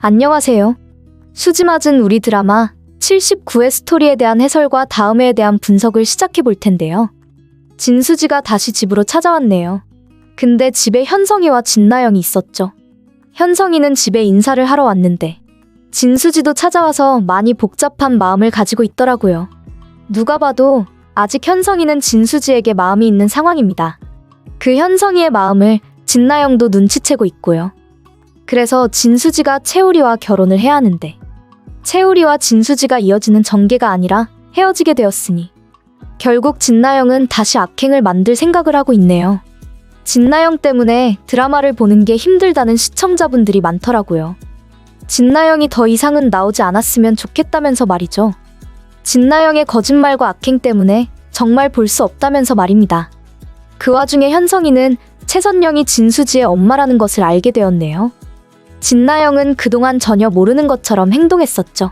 안녕하세요. 수지 맞은 우리 드라마 79회 스토리에 대한 해설과 다음 회에 대한 분석을 시작해 볼 텐데요. 진수지가 다시 집으로 찾아왔네요. 근데 집에 현성이와 진나영이 있었죠. 현성이는 집에 인사를 하러 왔는데 진수지도 찾아와서 많이 복잡한 마음을 가지고 있더라고요. 누가 봐도 아직 현성이는 진수지에게 마음이 있는 상황입니다. 그 현성이의 마음을 진나영도 눈치채고 있고요. 그래서 진수지가 채우리와 결혼을 해야 하는데 채우리와 진수지가 이어지는 전개가 아니라 헤어지게 되었으니 결국 진나영은 다시 악행을 만들 생각을 하고 있네요. 진나영 때문에 드라마를 보는 게 힘들다는 시청자분들이 많더라고요. 진나영이 더 이상은 나오지 않았으면 좋겠다면서 말이죠. 진나영의 거짓말과 악행 때문에 정말 볼 수 없다면서 말입니다. 그 와중에 현성이는 최선영이 진수지의 엄마라는 것을 알게 되었네요. 진나영은 그동안 전혀 모르는 것처럼 행동했었죠.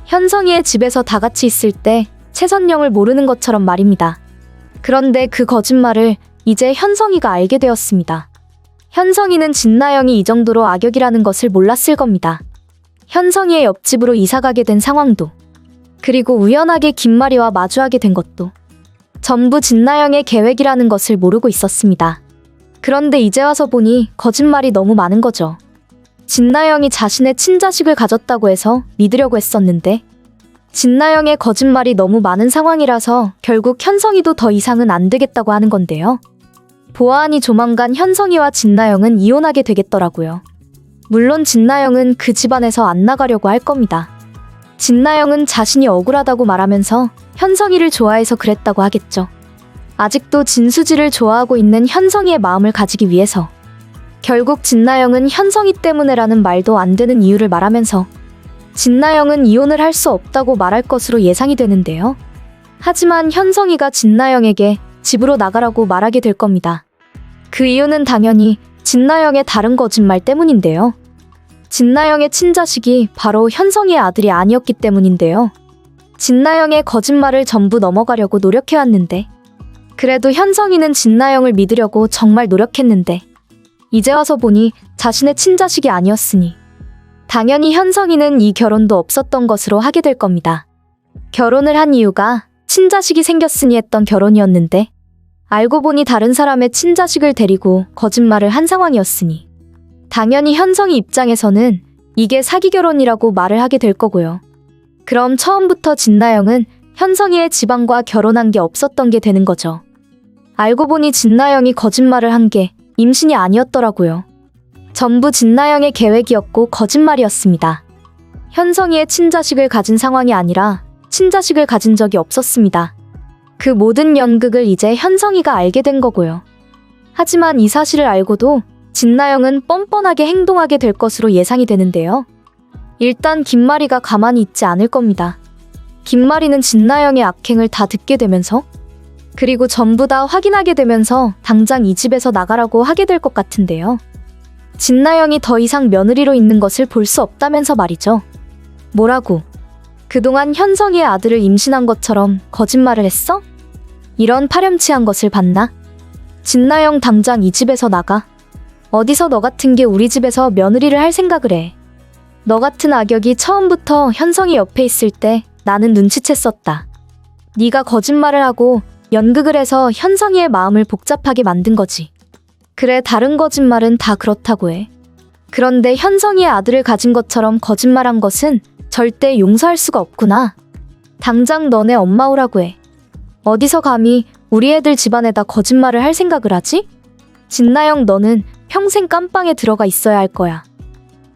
현성이의 집에서 다 같이 있을 때 최선영을 모르는 것처럼 말입니다. 그런데 그 거짓말을 이제 현성이가 알게 되었습니다. 현성이는 진나영이 이 정도로 악역이라는 것을 몰랐을 겁니다. 현성이의 옆집으로 이사가게 된 상황도, 그리고 우연하게 김마리와 마주하게 된 것도 전부 진나영의 계획이라는 것을 모르고 있었습니다. 그런데 이제 와서 보니 거짓말이 너무 많은 거죠. 진나영이 자신의 친자식을 가졌다고 해서 믿으려고 했었는데 진나영의 거짓말이 너무 많은 상황이라서 결국 현성이도 더 이상은 안 되겠다고 하는 건데요. 보아하니 조만간 현성이와 진나영은 이혼하게 되겠더라고요. 물론 진나영은 그 집안에서 안 나가려고 할 겁니다. 진나영은 자신이 억울하다고 말하면서 현성이를 좋아해서 그랬다고 하겠죠. 아직도 진수지를 좋아하고 있는 현성이의 마음을 가지기 위해서 결국 진나영은 현성이 때문에라는 말도 안 되는 이유를 말하면서 진나영은 이혼을 할 수 없다고 말할 것으로 예상이 되는데요. 하지만 현성이가 진나영에게 집으로 나가라고 말하게 될 겁니다. 그 이유는 당연히 진나영의 다른 거짓말 때문인데요. 진나영의 친자식이 바로 현성이의 아들이 아니었기 때문인데요. 진나영의 거짓말을 전부 넘어가려고 노력해왔는데 그래도 현성이는 진나영을 믿으려고 정말 노력했는데 이제 와서 보니 자신의 친자식이 아니었으니 당연히 현성이는 이 결혼도 없었던 것으로 하게 될 겁니다. 결혼을 한 이유가 친자식이 생겼으니 했던 결혼이었는데 알고 보니 다른 사람의 친자식을 데리고 거짓말을 한 상황이었으니 당연히 현성이 입장에서는 이게 사기 결혼이라고 말을 하게 될 거고요. 그럼 처음부터 진나영은 현성이의 집안과 결혼한 게 없었던 게 되는 거죠. 알고 보니 진나영이 거짓말을 한 게 임신이 아니었더라고요. 전부 진나영의 계획이었고 거짓말이었습니다. 현성이의 친자식을 가진 상황이 아니라 친자식을 가진 적이 없었습니다. 그 모든 연극을 이제 현성이가 알게 된 거고요. 하지만 이 사실을 알고도 진나영은 뻔뻔하게 행동하게 될 것으로 예상이 되는데요. 일단 김마리가 가만히 있지 않을 겁니다. 김마리는 진나영의 악행을 다 듣게 되면서 그리고 전부 다 확인하게 되면서 당장 이 집에서 나가라고 하게 될 것 같은데요. 진나영이 더 이상 며느리로 있는 것을 볼 수 없다면서 말이죠. 뭐라고? 그동안 현성이의 아들을 임신한 것처럼 거짓말을 했어? 이런 파렴치한 것을 봤나? 진나영 당장 이 집에서 나가. 어디서 너 같은 게 우리 집에서 며느리를 할 생각을 해. 너 같은 악역이 처음부터 현성이 옆에 있을 때 나는 눈치챘었다. 네가 거짓말을 하고 연극을 해서 현성이의 마음을 복잡하게 만든 거지. 그래, 다른 거짓말은 다 그렇다고 해. 그런데 현성이의 아들을 가진 것처럼 거짓말한 것은 절대 용서할 수가 없구나. 당장 너네 엄마 오라고 해. 어디서 감히 우리 애들 집안에다 거짓말을 할 생각을 하지? 진나영, 너는 평생 깜빵에 들어가 있어야 할 거야.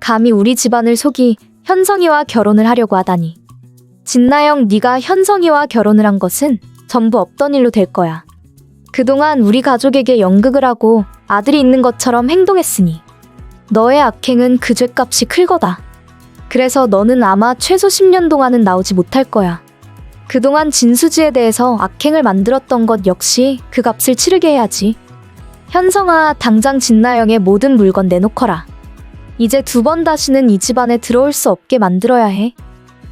감히 우리 집안을 속이 현성이와 결혼을 하려고 하다니. 진나영, 네가 현성이와 결혼을 한 것은 전부 없던 일로 될 거야. 그동안 우리 가족에게 연극을 하고 아들이 있는 것처럼 행동했으니 너의 악행은 그 죗값이 클 거다. 그래서 너는 아마 최소 10년 동안은 나오지 못할 거야. 그동안 진수지에 대해서 악행을 만들었던 것 역시 그 값을 치르게 해야지. 현성아, 당장 진나영의 모든 물건 내놓거라. 이제 두 번 다시는 이 집안에 들어올 수 없게 만들어야 해.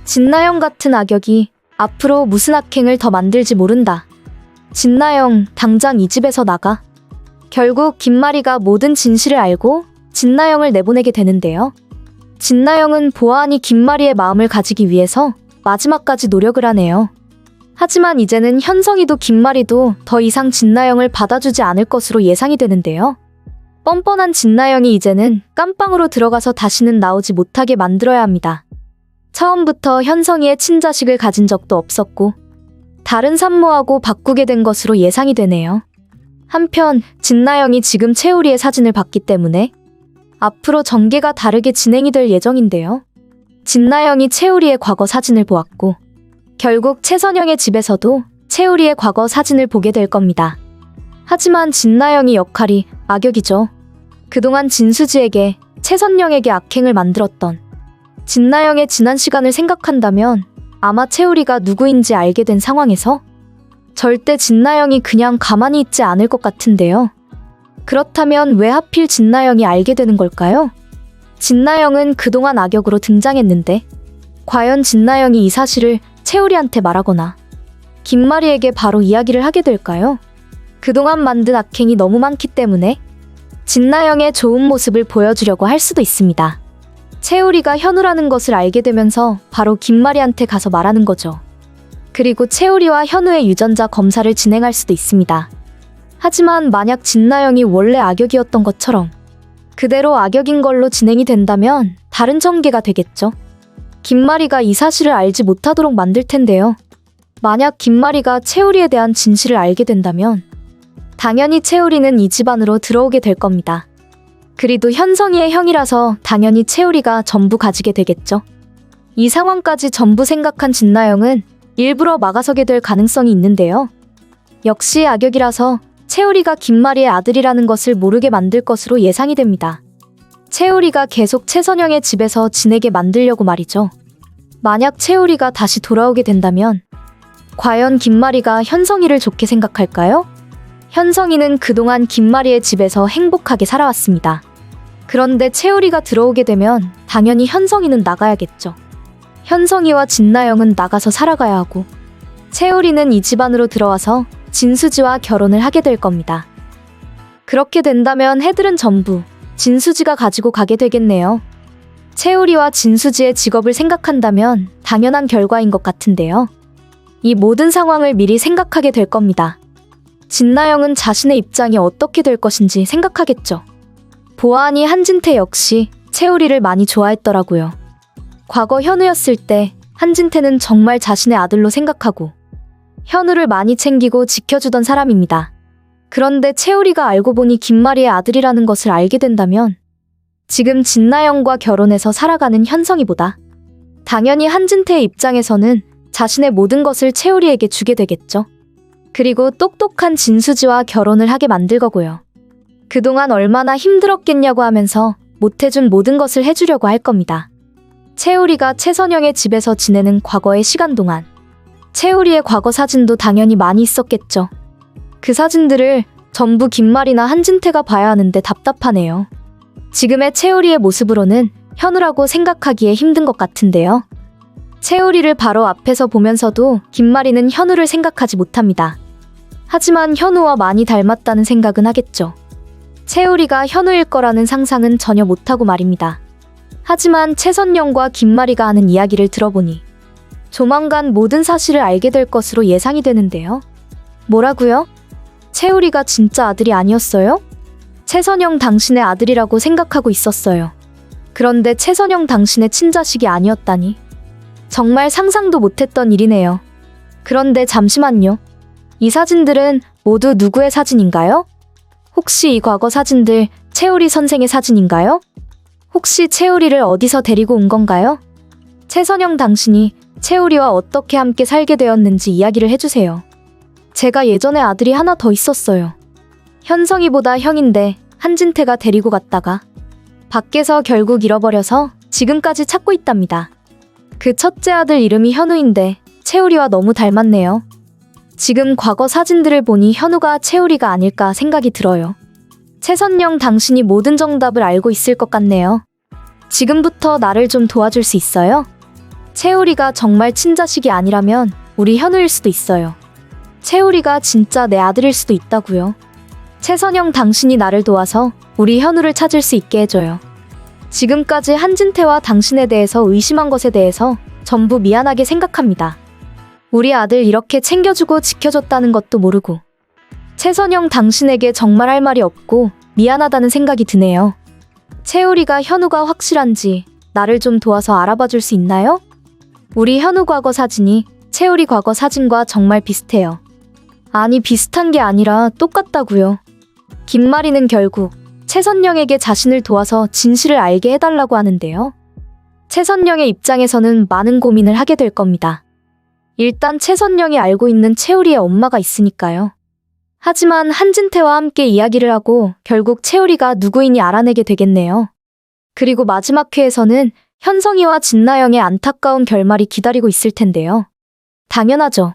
진나영 같은 악역이 앞으로 무슨 악행을 더 만들지 모른다. 진나영, 당장 이 집에서 나가. 결국 김마리가 모든 진실을 알고 진나영을 내보내게 되는데요. 진나영은 보아하니 김마리의 마음을 가지기 위해서 마지막까지 노력을 하네요. 하지만 이제는 현성이도 김마리도 더 이상 진나영을 받아주지 않을 것으로 예상이 되는데요. 뻔뻔한 진나영이 이제는 깜빵으로 들어가서 다시는 나오지 못하게 만들어야 합니다. 처음부터 현성이의 친자식을 가진 적도 없었고 다른 산모하고 바꾸게 된 것으로 예상이 되네요. 한편 진나영이 지금 채우리의 사진을 봤기 때문에 앞으로 전개가 다르게 진행이 될 예정인데요. 진나영이 채우리의 과거 사진을 보았고 결국 최선영의 집에서도 채우리의 과거 사진을 보게 될 겁니다. 하지만 진나영이 역할이 악역이죠. 그동안 진수지에게 최선영에게 악행을 만들었던 진나영의 지난 시간을 생각한다면 아마 채우리가 누구인지 알게 된 상황에서 절대 진나영이 그냥 가만히 있지 않을 것 같은데요. 그렇다면 왜 하필 진나영이 알게 되는 걸까요? 진나영은 그동안 악역으로 등장했는데 과연 진나영이 이 사실을 채우리한테 말하거나 김마리에게 바로 이야기를 하게 될까요? 그동안 만든 악행이 너무 많기 때문에 진나영의 좋은 모습을 보여주려고 할 수도 있습니다. 채우리가 현우라는 것을 알게 되면서 바로 김마리한테 가서 말하는 거죠. 그리고 채우리와 현우의 유전자 검사를 진행할 수도 있습니다. 하지만 만약 진나영이 원래 악역이었던 것처럼 그대로 악역인 걸로 진행이 된다면 다른 전개가 되겠죠. 김마리가 이 사실을 알지 못하도록 만들 텐데요. 만약 김마리가 채우리에 대한 진실을 알게 된다면 당연히 채우리는 이 집안으로 들어오게 될 겁니다. 그리도 현성이의 형이라서 당연히 채우리가 전부 가지게 되겠죠. 이 상황까지 전부 생각한 진나영은 일부러 막아서게 될 가능성이 있는데요. 역시 악역이라서 채우리가 김마리의 아들이라는 것을 모르게 만들 것으로 예상이 됩니다. 채우리가 계속 최선영의 집에서 지내게 만들려고 말이죠. 만약 채우리가 다시 돌아오게 된다면 과연 김마리가 현성이를 좋게 생각할까요? 현성이는 그동안 김마리의 집에서 행복하게 살아왔습니다. 그런데 채우리가 들어오게 되면 당연히 현성이는 나가야겠죠. 현성이와 진나영은 나가서 살아가야 하고 채우리는 이 집안으로 들어와서 진수지와 결혼을 하게 될 겁니다. 그렇게 된다면 해들은 전부 진수지가 가지고 가게 되겠네요. 채우리와 진수지의 직업을 생각한다면 당연한 결과인 것 같은데요. 이 모든 상황을 미리 생각하게 될 겁니다. 진나영은 자신의 입장이 어떻게 될 것인지 생각하겠죠. 보아하니 한진태 역시 채우리를 많이 좋아했더라고요. 과거 현우였을 때 한진태는 정말 자신의 아들로 생각하고 현우를 많이 챙기고 지켜주던 사람입니다. 그런데 채우리가 알고 보니 김마리의 아들이라는 것을 알게 된다면 지금 진나영과 결혼해서 살아가는 현성이보다 당연히 한진태의 입장에서는 자신의 모든 것을 채우리에게 주게 되겠죠. 그리고 똑똑한 진수지와 결혼을 하게 만들 거고요. 그동안 얼마나 힘들었겠냐고 하면서 못해준 모든 것을 해주려고 할 겁니다. 채우리가 최선영의 집에서 지내는 과거의 시간 동안 채우리의 과거 사진도 당연히 많이 있었겠죠. 그 사진들을 전부 김마리나 한진태가 봐야 하는데 답답하네요. 지금의 채우리의 모습으로는 현우라고 생각하기에 힘든 것 같은데요. 채우리를 바로 앞에서 보면서도 김마리는 현우를 생각하지 못합니다. 하지만 현우와 많이 닮았다는 생각은 하겠죠. 채우리가 현우일 거라는 상상은 전혀 못하고 말입니다. 하지만 최선영과 김마리가 하는 이야기를 들어보니 조만간 모든 사실을 알게 될 것으로 예상이 되는데요. 뭐라고요? 채우리가 진짜 아들이 아니었어요? 최선영 당신의 아들이라고 생각하고 있었어요. 그런데 최선영 당신의 친자식이 아니었다니. 정말 상상도 못했던 일이네요. 그런데 잠시만요. 이 사진들은 모두 누구의 사진인가요? 혹시 이 과거 사진들 채우리 선생의 사진인가요? 혹시 채우리를 어디서 데리고 온 건가요? 최선영 당신이 채우리와 어떻게 함께 살게 되었는지 이야기를 해주세요. 제가 예전에 아들이 하나 더 있었어요. 현성이보다 형인데 한진태가 데리고 갔다가 밖에서 결국 잃어버려서 지금까지 찾고 있답니다. 그 첫째 아들 이름이 현우인데 채우리와 너무 닮았네요. 지금 과거 사진들을 보니 현우가 채우리가 아닐까 생각이 들어요. 최선영 당신이 모든 정답을 알고 있을 것 같네요. 지금부터 나를 좀 도와줄 수 있어요? 채우리가 정말 친자식이 아니라면 우리 현우일 수도 있어요. 채우리가 진짜 내 아들일 수도 있다고요. 최선영 당신이 나를 도와서 우리 현우를 찾을 수 있게 해줘요. 지금까지 한진태와 당신에 대해서 의심한 것에 대해서 전부 미안하게 생각합니다. 우리 아들 이렇게 챙겨주고 지켜줬다는 것도 모르고 최선영 당신에게 정말 할 말이 없고 미안하다는 생각이 드네요. 채우리가 현우가 확실한지 나를 좀 도와서 알아봐 줄 수 있나요? 우리 현우 과거 사진이 채우리 과거 사진과 정말 비슷해요. 아니 비슷한 게 아니라 똑같다고요. 김마리는 결국 최선영에게 자신을 도와서 진실을 알게 해달라고 하는데요. 최선영의 입장에서는 많은 고민을 하게 될 겁니다. 일단 최선영이 알고 있는 채우리의 엄마가 있으니까요. 하지만 한진태와 함께 이야기를 하고 결국 채우리가 누구인지 알아내게 되겠네요. 그리고 마지막 회에서는 현성이와 진나영의 안타까운 결말이 기다리고 있을 텐데요. 당연하죠.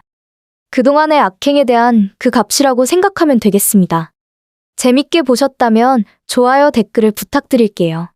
그동안의 악행에 대한 그 값이라고 생각하면 되겠습니다. 재밌게 보셨다면 좋아요, 댓글을 부탁드릴게요.